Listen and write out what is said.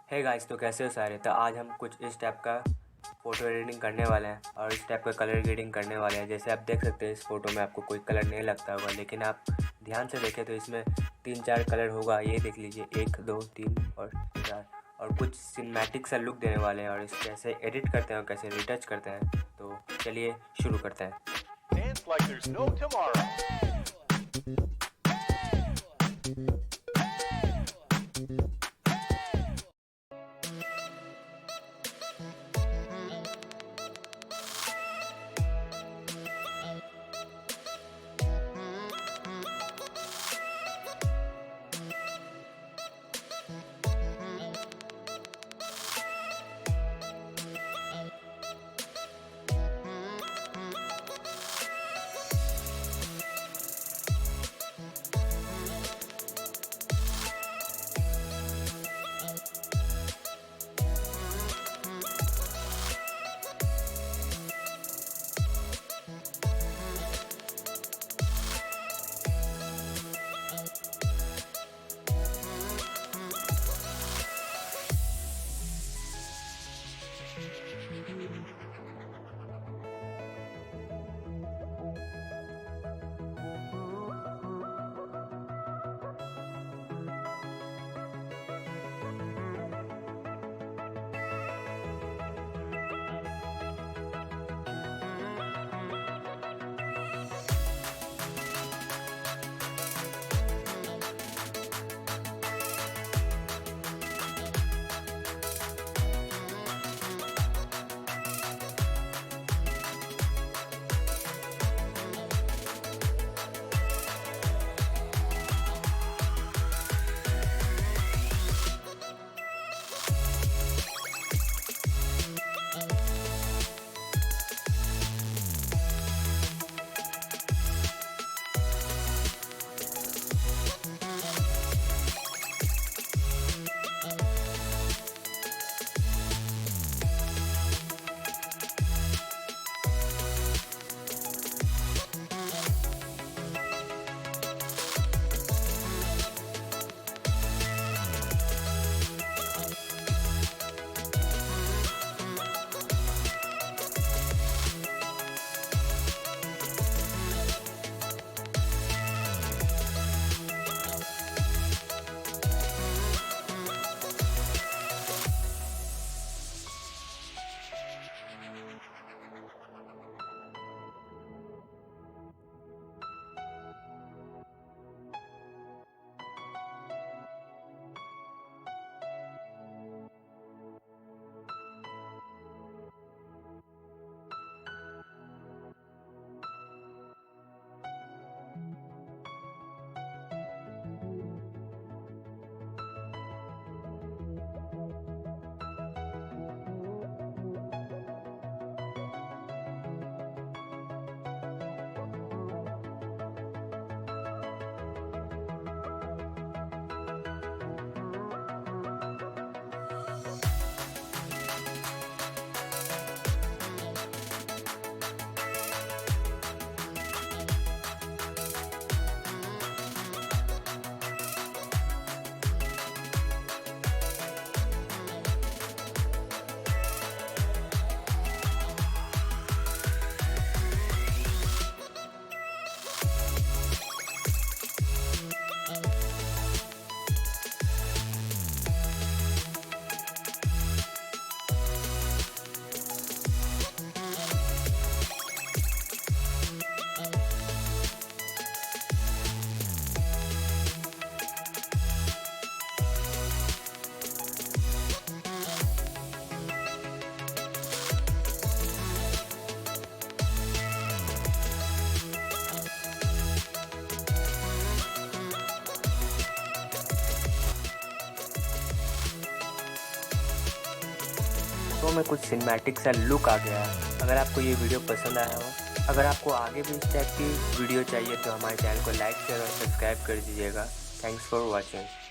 Hey guys, तो कैसे हो सारे। तो आज हम कुछ इस टाइप का फ़ोटो एडिटिंग करने वाले हैं और इस टाइप का कलर ग्रेडिंग करने वाले हैं। जैसे आप देख सकते हैं इस फ़ोटो में आपको कोई कलर नहीं लगता होगा, लेकिन आप ध्यान से देखें तो इसमें 3-4 कलर होगा। ये देख लीजिए, 1 2 3 और 4। और कुछ सिनेमैटिक सा लुक देने वाले हैं और इस कैसे एडिट करते हैं और कैसे रिटच करते हैं। तो चलिए शुरू करते हैं। Dance like there's no tomorrow. तो में कुछ सिनेमैटिक सा लुक आ गया है। अगर आपको ये वीडियो पसंद आया हो, अगर आपको आगे भी इस टाइप की वीडियो चाहिए तो हमारे चैनल को लाइक शेयर और सब्सक्राइब कर दीजिएगा। Thanks for watching.